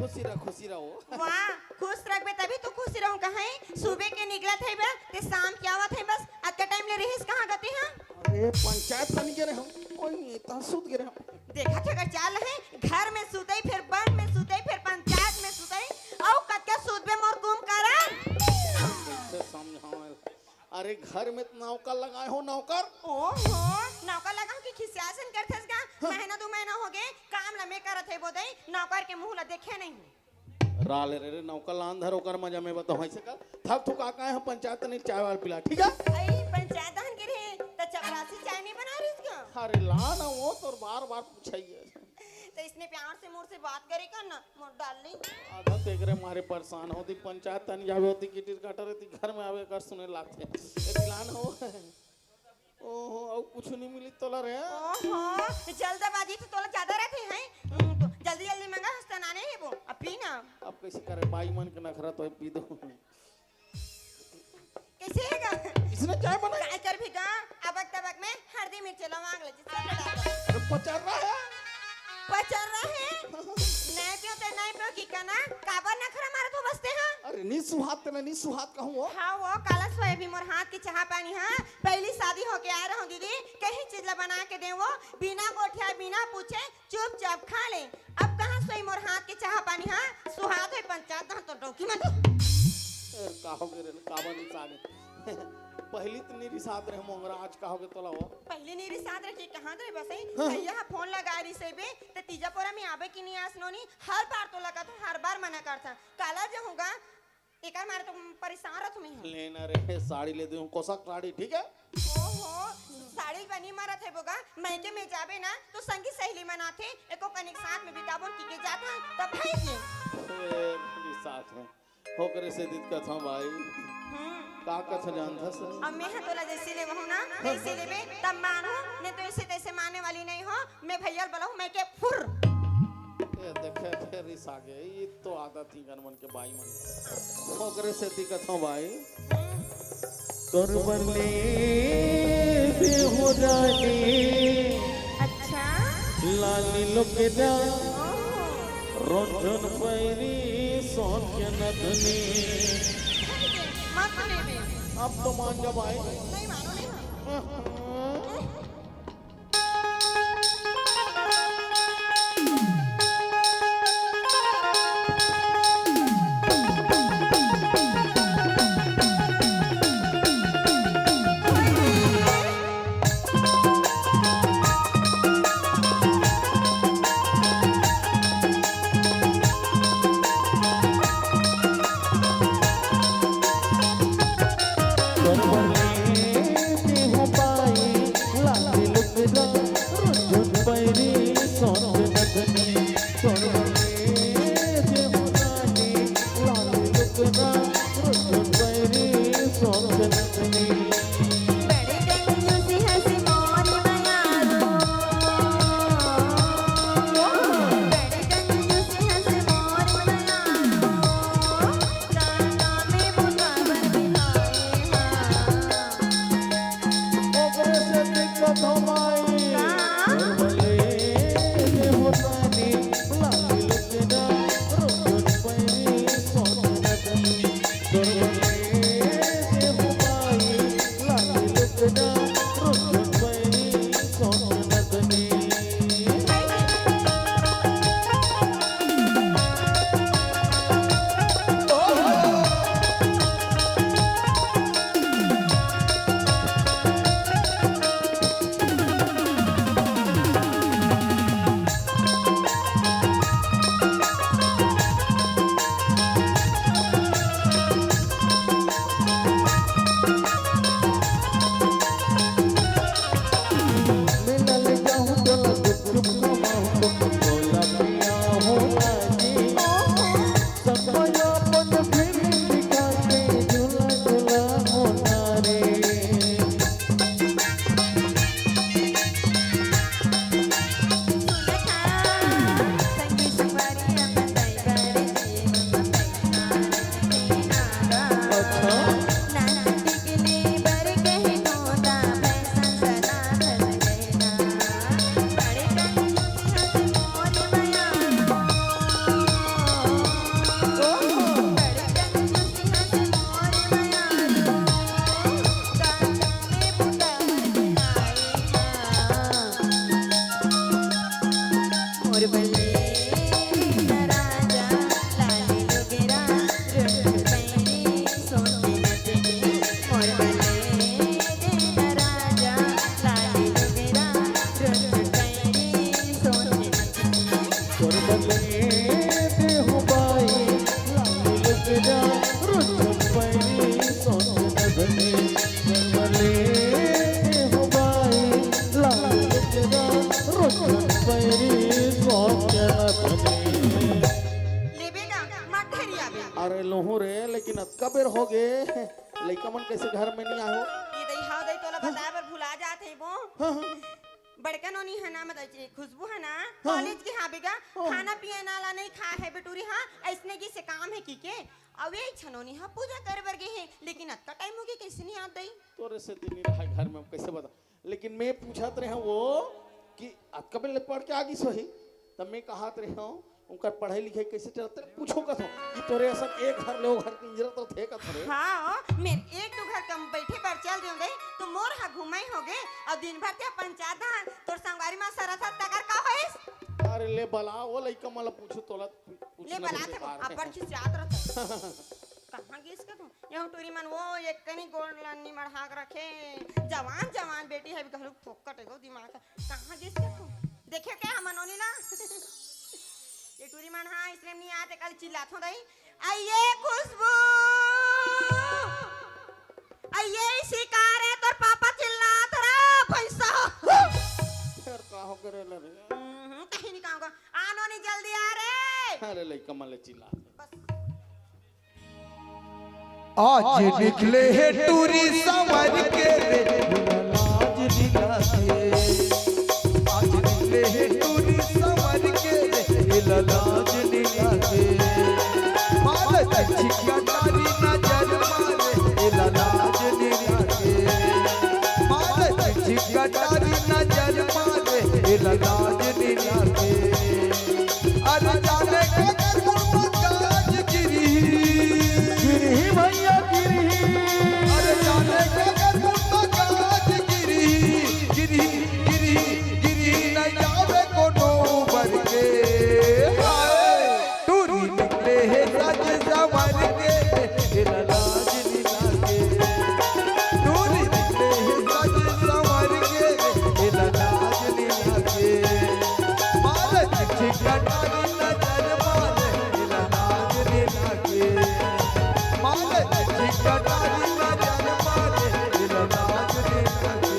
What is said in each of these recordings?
खुशी रहो। वाह खुश रखबे तभी तो खुशी रहूं कहीं सुबह के निकला थे बा ते शाम के आवत है बस आज का टाइम ले रहीस कहां गते हैं। अरे पंचायत तन गिरे हम कोई नहीं ता सुत गिरे हम देखा थे अगर चाल है घर में सुतई फिर बन में सुतई फिर पंचायत में सुतई औ कत्या सुतबे मोर कुम करा कैसे समझाओ। अरे घर में नौकर लगाए हो नौकर। ओहो नौकर लगाऊं कि खिसियासन करथस का महीना 2 महीना हो गए काम लमे करत है बोदई नौकर के मुंह ला देखे नहीं राले रे नौकर लान धर ओकर मजा में बताओ ऐसे कर थक थुका का है पंचायत ने चाय वाल पिला ठीक है। आई पंचायत दहन के रे त चपरासी चाय नहीं बना रही इसका। अरे ला ना वो तो बार पूछाइए तो इसने प्यार से मुंह से बात करे कर ना मोर डालनी आधा तेरे मारे परेशान होती पंचायत तन जावे होती किटिर काटर रहती घर में आवे कर सुने लागते प्लान हो। ओहो और कुछ नहीं मिली तोला रे। ओहो जल्दबाजी से तोला ज्यादा रहते हैं तो जल्दी जल्दी मंगा हस्तनाने है वो अब पी ना। अब कैसे करे बाई मन के नखरा तो पी दो कैसे हैगा इसने चाय बनाई काय कर भी का अबक तबक में हल्दी मिर्च लौंग ले जिससे पचर रहा है पचर रहा है नहीं पियो ते नहीं पियो की कना काबर नखरा मारे तो बसते हैं। अरे नी सुहात ते नी सुहात कहूं हाँ वो काला सोए भी मोर हाथ की चाह पानी हाँ पहली शादी होके आ रहा हूँ दीदी कहीं चीज ला बना के दे वो बिना गोठिया बिना पूछे चुपचाप खा ले अब कहाँ सोई मोर हाथ की चाह पानी हाँ सुहाग है पंचायत तो डोकी मत काहोगे रे काबन सागे पहली तो नीरी साथ रहे मोंगरा आज काहोगे तोला हो पहले नीरी साथ रखी कहाँ दे बसई भैया फोन लगा रही से बे तो तीजापुरा में आवे की नहीं आसनोनी हर बार तो लगा तो हर बार मना करता काला जो होगा एक मारे तो परेशान रह तुम्हें लेना रे साड़ी ले दूं कोसा साड़ी ठीक है। ओहो साड़ी बनी मारा थे बोगा महके में जाबे ना तो संगी सहेली मनाथे एको कनिक साथ में बिताबो की के जाता तब भाई के मेरी साथ है होकर से दिक्कत हो भाई का कथा जानता सर अब मैं तोला जैसे ले वहू ना ऐसे लेबे तब मानो नहीं तो ऐसे तैसे मानने वाली नहीं हो मैं भैया बलहू मैं के फुर ये देखे फिर इस आगे ये तो आदत थी गनमन के भाई मन होकर से दिक्कत हो भाई करवले बे हो जाने अच्छा लाली लोकेदा रोजन पैरी सोन के नदनी मत लेबे अब तो मान जा भाई नहीं मानो नहीं तो भाई देहु बाई लाल लुगड़ा रुचन पैरी सोच नगने कमले देहु बाई लाल लुगड़ा रुचन पैरी सोच नगने। ले बेटा मत ठहरिया बे अरे लोहू रे लेकिन अतका बेर हो गे लइका मन कैसे घर में नहीं आहो। ये दई हाउ दई तोला बताए पर भुला जात है वो हाँ, हाँ। बड़का नोनी है ना मतलब खुशबू है ना कॉलेज की हाँ बेगा खाना पिए नाला नहीं खा है बेटूरी हाँ ऐसने की से काम है की के अब ये छनोनी हाँ पूजा कर बर गए हैं लेकिन अतका टाइम हो गया कैसे नहीं आत दई तोरे से दिन रहा घर में कैसे बता लेकिन मैं पूछत रहे वो कि अतका बेर पढ़ के आगी सही तब मैं कहत रहे हूँ उनका पढ़ाई लिखाई कैसे चलते पूछो कथो कि तोरे ऐसा एक घर ले वो घर की इजरत तो थे कथो रे। हाँ मैं एक दो घर कम बैठे पर चल रही गई तो मोर हा घुमाई हो गए और दिन भर ते पंचायत हाँ तोर संगवारी में सरसा तकर का होइस अरे ले बला वो लइका मला पूछो तोला ले बला थे अपर की याद रहता कहां गिस के तू यह टूरी मन वो एक कनी गोल लन्नी मढ़ाक रखे जवान जवान बेटी है कहलू फोकट एगो दिमाग कहां गिस के तू देखे क्या मनोनी ना ये टूरी मन हां इसलिए नहीं आते कल चिल्लात हो रही आइए खुशबू आइए शिकार है तोर पापा चिल्लात रे पैसा फिर का हो करे रे कहीं नहीं कहूंगा आनो नहीं जल्दी आ रे अरे लइका मला चिल्ला आज निकले है टूरी संवर के लाज दिला के आज निकले है टूरी संवर के लाज दिला के माल चिकिया तारी नजर मारे लाज दिला के माल चिकिया तारी नजर मारे लाज दिला के अरे जाने के काज गिरी भैया गिरी अरे जाने के काज गिरी गिरी गिरी गिरी नहीं जावे कोनो बर के टूरी निकले है सज संवर के लाज दिला के टूरी निकले है सज संवर के लाज दिला के माल चिकिया तारी नजर मारे लाज दिला के माल चिकिया तारी नजर मारे लाज दिला के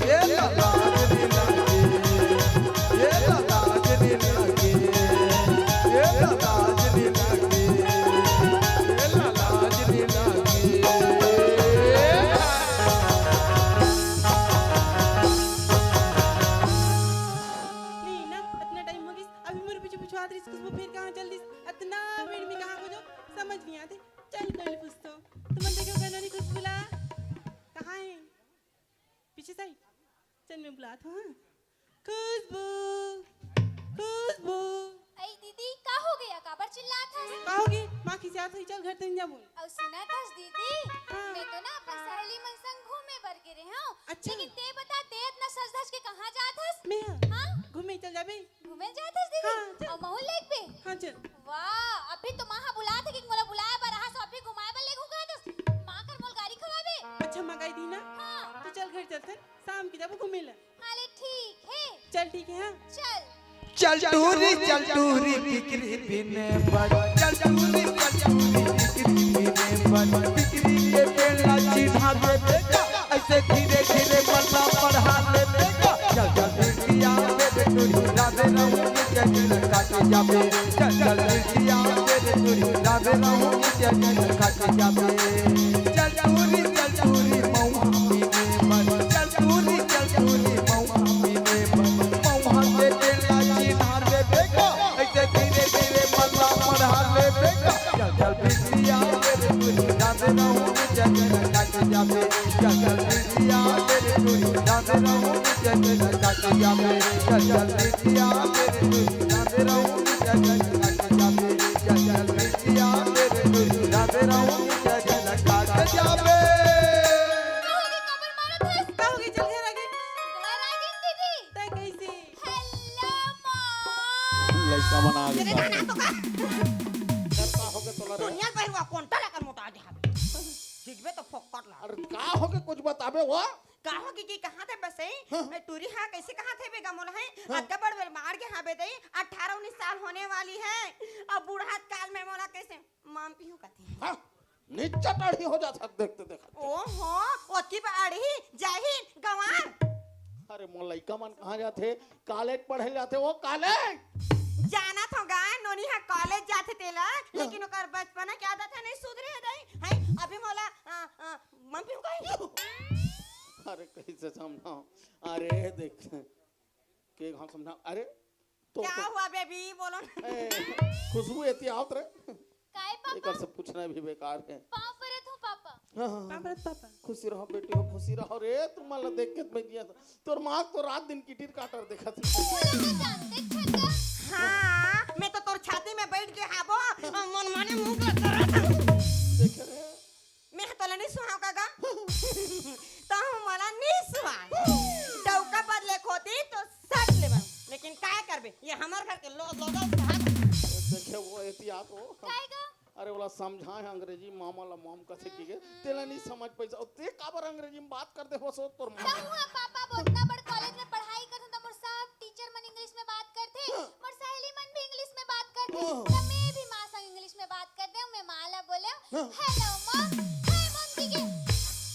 ये लाज दिला के ये लाज दिला के ये लाज दिला के ये लाज दिला लीना इतना टाइम हो गया अभी मेरे पीछे पीछे आती इसको फिर कहाँ चल दी इतना वेट में कहाँ को जो समझ नहीं आते चल कर ले पूछ तो तुम देखो कहना नहीं कुछ बुला कहाँ है पीछे साइड चल मैं बुलाता हूँ खुशबू खुशबू अई दीदी का हो गया काबर चिल्लात हस कहोगी माँ की साथ ही चल घर तक जा बोल और सुना थस दीदी हाँ। मैं तो ना अपना सहेली मन संग घूमे बर गिरे हूं अच्छा। लेकिन ते बता ते इतना सज धज के कहां जात हस मैं हां घूमे चल जाबे घूमे जात हस दीदी हाँ, चल। और महल लेक पे हाँ चल वाह अभी तो मां बुला थे कि मोला बुलाया पर रहा सो अभी घुमाए बर लेगू का दस मां कर मोल गाड़ी खवाबे अच्छा मगाई दी ना हां तो चल घर चलते शाम की जब घूमे ला हाले ठीक है चल ठीक है हाँ चल चल टूरी टिकरी बिने बड़ चल टूरी टिकरी बिने बड़ टिकरी के बेला चिढ़ा दे बेटा ऐसे धीरे धीरे पढ़ना पढ़ा दे बेटा चल चल बिटिया मेरे टूरी राधे रहूं जग काटे जाबे चल चल बिटिया मेरे टूरी राधे रहूं जग काटे जाबे चल टूरी मौहा बिने बड़ चल टूरी मौहा बिने बड़ मौहा के बेला चिढ़ा दे बेटा ऐसे धीरे धीरे पढ़ना पढ़ा दे बेटा चल चल बिटिया मेरे टूरी राधे रहूं जग काटे जाबे चल चल बिटिया मेरे टूरी राधे रहूं जग काटे जाबे चल चल बिटिया मेरे टूरी राधे रहूं जग काटे जाबे चल चल बिटिया मेरे टूरी राधे रहूं जग काटे जाबे कहोगे कबर मारत हस कहोगी चल घर आ गए घर आ गई दीदी तय कैसे हेलो मां लइका बना आ तेरे गया ना तो का फिर का हो के तोला रे दुनिया पर हुआ कोंटा लेकर मोटा दे ठीक बे तो फोकट ला अरे का हो के कुछ बताबे वो कहो कि कहां थे बसे मैं टूरी हां कैसे कहां थे बेगा मोला है अद्दा बड़ बड़ मार के हां बेदई 18 19 साल होने वाली है अब बूढ़ा काल में मोला कैसे माम पियो कहते हाँ नीचा टाढ़ी हो जाता देखते देखते। ओहो ओती बाड़ी जाही गंवार अरे मोर लइका मन कहाँ जाते कॉलेज पढ़े जाते वो कॉलेज जाना तो गा नोनी हा कॉलेज जाते तेला लेकिन ओकर बचपना के आदत है नहीं सुधरे है नहीं है अभी मोला माम पियो कही अरे कैसे समझाओ अरे देख के घाव समझाओ अरे तो क्या हुआ बेबी बोलो खुशबू एती आवत रे काय पापा एकर से पूछना भी बेकार है। पाँव परत हूँ पापा हाँ, हाँ, हाँ। पापा खुशी रहो बेटी हो खुशी रहो रे तुम मला देख के मैं दिया तोर माँ तो रात दिन कीटिर काटर देखा थी बोले तो जानते छक्का हाँ मैं तो तोर छाती में बैठ के हाबो मन माने मुंह कर तरह देख रे मैं तो नहीं सुहाव कागा तो मला नहीं सुहाव डौका बदले खोती तो सट लेबा लेकिन काय करबे ये हमर घर के लोग देखे वो एहतियात हो काय गा अरे वाला समझाए अंग्रेजी मामा ला माम कैसे की गए तेला नहीं समझ पैसा और ते काबर अंग्रेजी में बात करते हो सो तोर माँ हुआ पापा उतना बड़ कॉलेज में पढ़ाई करते तो मोर सब टीचर मन इंग्लिश में बात करते मोर सहेली मन भी इंग्लिश में बात करते तो मैं भी माँ संग इंग्लिश में बात करते हूँ मैं माँ ला बोले हेलो मॉम हाय मॉम जी के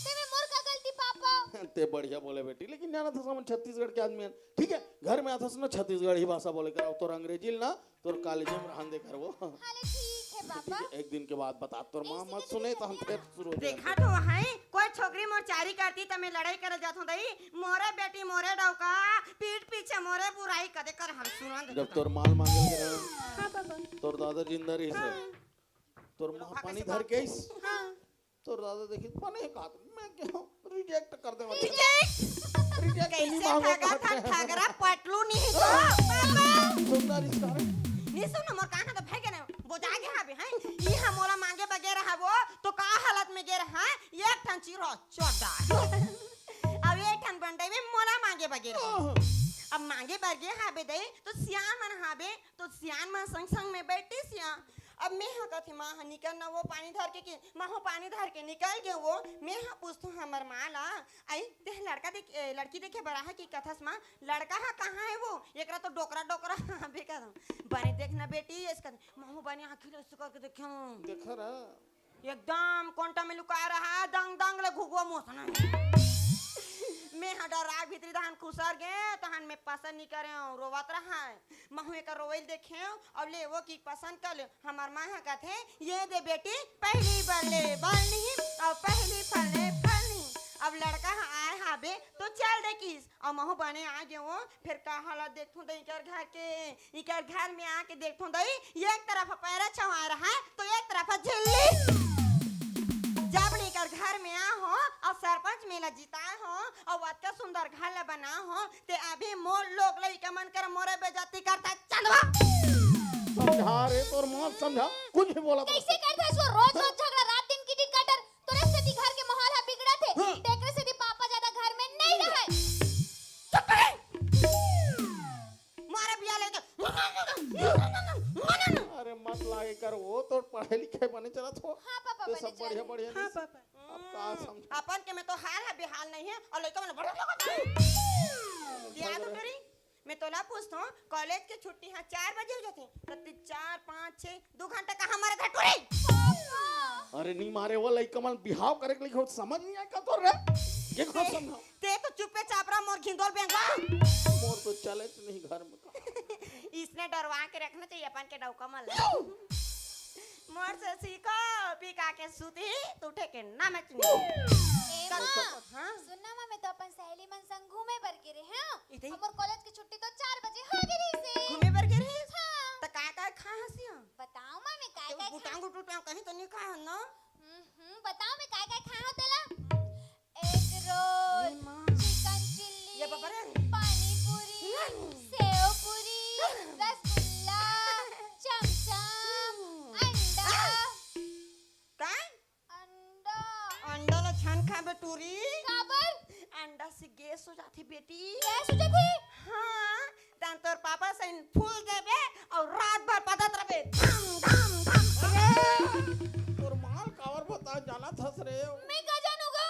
ते में मोर का गलती पापा ते बढ़िया बोले बेटी लेकिन जाना था समझ छत्तीसगढ़ के आदमी हैं। ठीक है घर में आता सुनो छत्तीसगढ़ ही भाषा बोले कर तोर अंग्रेजी ना तोर कॉलेज में रहन दे कर वो हाले ठीक है पापा एक दिन के बाद बता तोर माँ मत सुने तो हम फिर शुरू हो जाएंगे। देखा तो है कोई छोकरी मोर चारी करती तो मैं लड़ाई करे जात हूं दई मोरे बेटी मोरे डौका पीठ पीछे मोरे बुराई कदे कर हम सुना दे जब तोर माल मांगे के रहे हाँ पापा तोर दादा जिंदा रही से तोर माँ पानी धर के इस हाँ तोर दादा देखी पानी का मैं क्यों रिजेक्ट कर दे कैसे ठगा था ठगरा पटलू नहीं तो सुंदर स्टार नहीं सुन मोर कान तो भाई के ना बोझा के हाबे हैं ई हमोला मांगे बगैर हाबो तो का हालत में गेर हां एक ठन चिरो चोदा अब एक ठन बंडे में मोला मांगे बगैर अब मांगे बगे हाबे दे तो सियान मन हाबे तो सियान मन संग संग में बैठी सिया अब मैं हाँ कथी माँ हाँ निकल ना वो पानी धर के माँ हो पानी धर के निकल गए वो मैं हाँ पूछता हूँ हमार माँ ला आई देख लड़का देख लड़की देखे बड़ा है कि कथस माँ लड़का है कहाँ है वो एकरा तो डोकरा डोकरा बेकार बने देखना बेटी इसका माँ हो बने आखिर ऐसे करके देखो देखा रहा एकदम कोंटा में लुका रहा है दंग दंग ले घुगुआ मोसना मैं हडा राग भीतरी धान खुसर गए तहन में पसंद नहीं करे रोवत रहा है महू एक रोवेल देखे और ले वो की पसंद कर ले हमार माँ कहते ये दे बेटी पहली बल्ले बल नहीं और पहली फले फल नहीं अब लड़का आए हाबे तो चल दे किस और महू बने आ गए वो फिर का हालत देखूं दई इकर घर में आके देखूं दई एक तरफ पैरा छवा रहा है तो एक तरफ झिल्ली जब लेकर घर में आ हो और सरपंच मेला जिताए हो और वत्ता सुंदर घर ला बना हो ते अभी मोर लोग लइका मन कर मोरे बेइज्जती करता चलवा समझा रे तोर माँ समझा कुछ भी बोला कैसे करते इसको रोज रोज झगड़ा रात दिन की कटर तोरे से दी घर के माहौल है बिगड़ा थे देखरे से दी पापा ज्यादा घर में नहीं रहे चुप करे मारे बिया लेके अरे मत लागे कर वो तो पढ़े लिखे बने चला तो हाँ पापा तो बने सब बढ़िया बढ़िया हाँ नहीं। पापा अब कहाँ समझा अपन के में तो हाल है बेहाल नहीं है और लइका मन बड़ा लगा याद करी मैं तो ला पूछता हूँ कॉलेज की छुट्टी हाँ 4 बजे हो जाती तो 4 5 6 2 घंटा का हमारे घर टुरी अरे नहीं मारे वो लइका मन बिहाव करे के लिखे समझ नहीं आया का तो रे ये कौन समझा ते तो चुपे चापरा मोर घिंदोल बेंगा मोर तो चले तो नहीं घर में इसने डरवा के रखना चाहिए अपन के डौका मल मोर से सीखो पीका के सूती तो उठे के ना मैं ए माँ हाँ सुनना माँ मैं तो अपन सहेली मन संग घूमे बर गिरे हैं इधर ही? हमर कॉलेज की छुट्टी तो 4 बजे हो गई से घूमे बर गे रे हाँ त का खा हसिया बताओ माँ मैं काय काय गुटांग गुटांग कहीं तो नहीं खा ना बताओ मैं काय काय खा होतेला एग रोल चिकन चिल्ली ये बाबा रे पानी पूरी सेव पूरी रसगुल्ला चमचम अंडा का अंडा अंडा ला छान खा बे टूरी काबर अंडा से गैस हो जाती बेटी क्या सोचे थे हाँ तन तोर पापा से फूल देबे और रात भर पदत रहे धम धम धम और माल कावर बता जाना था रे मैं का जानूगा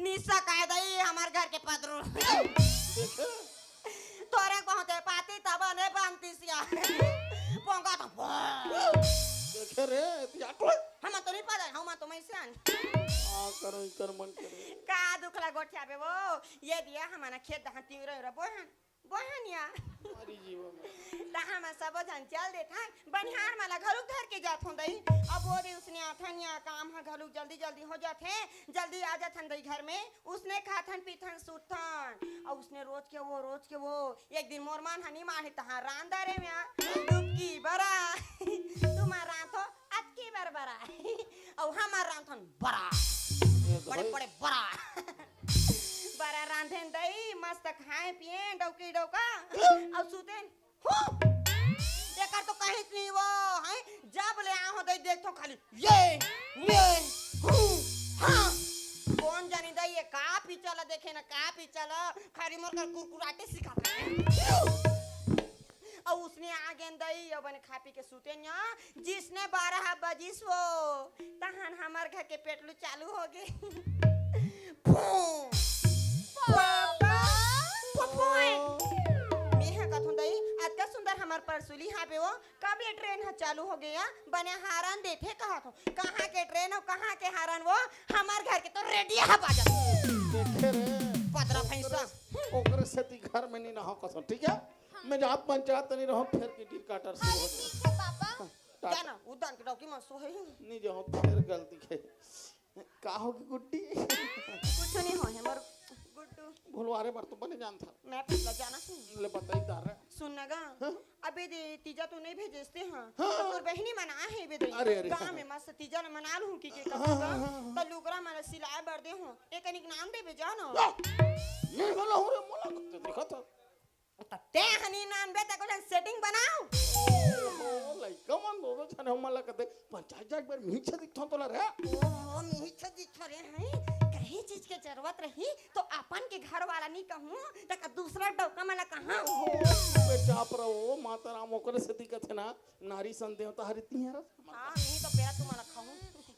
निशा कायदा ही हमारे थी आटो हम तो नहीं पता हम तो मैं सन आ करो इकर मन करे का दुखला गोठिया बे वो ये दिया हमारा खेत दहन तीर रे बोहन या हमारी जीवन में ता हम सब जन चल देता बनिहार माला घरु घर के जात होंदई अब वो दिन उसने आथन या काम है घरु जल्दी जल्दी हो जाते जल्दी आ जाथन दई घर में उसने खाथन पीथन सुथन और उसने रोज के वो एक दिन मोरमान हनी माहे तहां रांदारे में डुबकी बरा तुम्हारा रांथो अतकी बरा और हमार रांथन बरा बड़े बड़े बरा बरा रांधेन दई मस्त खाए पिए डौकी डौका और सुतेन हो एकर तो कहीं नहीं वो है जब ले आ हो दई देखो खाली ये हां कौन जानी दई ये का पिचला देखे ना का पिचला खरी मोर कर कुकुराटे सिखाता है और उसने आगे दई और बने खा पी के सुते ना जिसने 12 बजिस वो तहन हमार घर के पेटलू चालू हो गए पापा पपोय मेहा कथुन दई अतका सुंदर हमार परसुली हां पे वो कब ये ट्रेन है चालू हो गया बने हारन देखे कहा तो कहां के ट्रेन और कहां के हारन वो हमार घर के तो रेडी है बाजा देखे रे पदरा भैंसा ओकरे से ती घर में नहीं ना हो कसम ठीक है मैं जब पंचायत नहीं रहूं फिर की डी काटर शुरू हो ठीक है पापा जाना उदान के डॉक्यूमेंट सो है नहीं जो फिर गलती के का होगी गुड्डी कुछ नहीं हो हमर गुड्डू भूलवारे बार तो बने जान था मैं पिछला जाना सुन ले बताई दार सुनगा अबे दे तीजा तू नहीं भेजते हैं हाँ। तो तोर बहनी मना है बे दे अरे, अरे, गांव हाँ। में मस्त तीजा न मना लूं की के हाँ, कहूंगा हाँ, तो लुगरा मारा सिलाए बर दे हूं एक अनिक नाम दे बे जानो ये वाला हो रे मोला तो देखा था ते हनी नाम बे त को सेटिंग बनाओ ओ लाइक मन दो छने हमला कहते पंचायत जाक बार मीठ दिखथो तोला रे ओ मीठ दिख रहे हैं कहीं चीज के जरूरत रही तो अपन के घर वाला नहीं कहूं त दूसरा डौका मला कहां पे चाप रहो माता राम ओकरे से दिखत है ना नारी संदेह तो हर इतनी है हां नहीं तो पेरा तुम्हारा खाऊं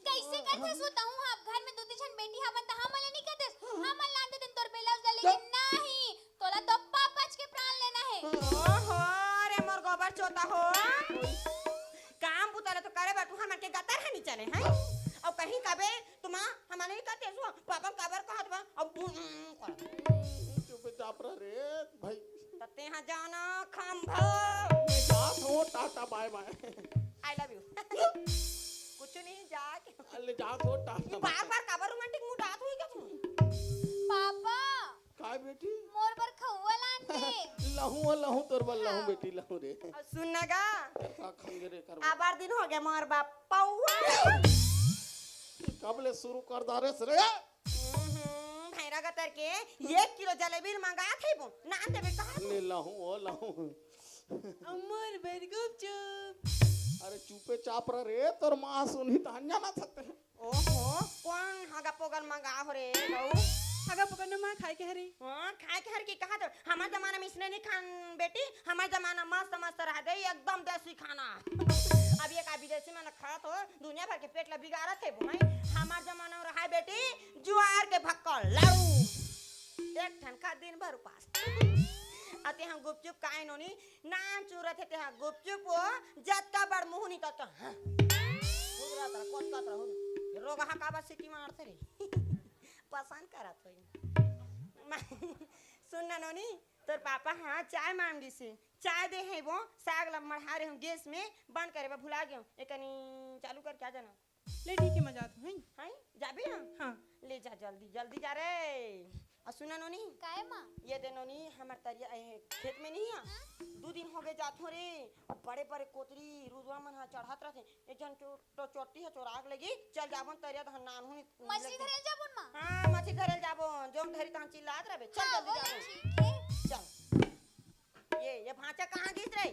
कैसे करतेस बताऊं आप घर में दो तीन बेटी हवन त हमले नहीं करतेस हमल लांदे दिन तोर बेलाउज डाले नहीं तोला तो पापच के प्राण लेना है ओहो रे मोर गोबर चोता हो काम बुताले तो करे बाटू हमन के गतर है नहीं चले हैं और कहीं कबे तुम हमारे नहीं कहते सो पापा कबर कहत बा अब चुप चाप रे भाई तते हां जाना खंभा मैं जात हो ta-ta bye bye I love you कुछ नहीं जाके अल्ले जात हो टाटा बार कबर रोमांटिक मूड आत हुई क्या तुम पापा काय बेटी मोर पर खौवा लांदे लहू तोर बल लहू बेटी लहू रे और सुनगा का खंगरे कर आबार दिन हो गया मोर बाप पौवा कब ले शुरू कर दारे रे भैरा गतर के 1 किलो जलेबी मंगा थे वो नाम देबे कहा ले लहू ओ लहू अमर बरगुप चुप अरे चुपे चाप रे तोर मां सुनी त हन्या ना थते ओहो कौन हगा पोगल मंगा हो रे गौ हगा पकड़ना मां खाए के हरे हां खाए के हर की कहा तो हमार जमाना में इसने नहीं खान बेटी हमार जमाना मस्त मस्त रह गई एकदम देसी खाना अब ये का विदेशी में खात हो दुनिया भर के पेट ला बिगाड़ा थे भाई हमार जमाना में रहा बेटी जुआर के भक्कल लाड़ू एक ठन का दिन भर उपास अते हम गुपचुप काहे नोनी नाम चूरत थे हम गुपचुप हो जत का बड़ मुंह नहीं तो हां गुजरात रा कोट का हो रोग हा का बस सिटी मारते रे पसंद करत होई सुन ना नोनी तोर पापा हाँ चाय मांगी से चाय दे है वो साग ला मढ़ा रहे हूँ गैस में बंद करे बा भुला गया एकनी चालू कर क्या जाना ले ठीक है मजा तो है हैं जाबे ना हां ले जा जल्दी जल्दी जा रे और सुना नोनी काहे मां ये दे नोनी हमार तरिया खेत में नहीं है 2 दिन हो गए जात हो रे बड़े बड़े कोतरी रुदवा मन हा चढ़ात रहते एक जन तो चोटी है चोराग लगी चल जाबन तरिया तो नान हुनी मछली धरे जाबुन मां हां मछली धरे जाबन जोम धरी ता चिल्लात रहबे चल जल्दी जाबन ठीक है चल ये भांचा कहाँ गिस रही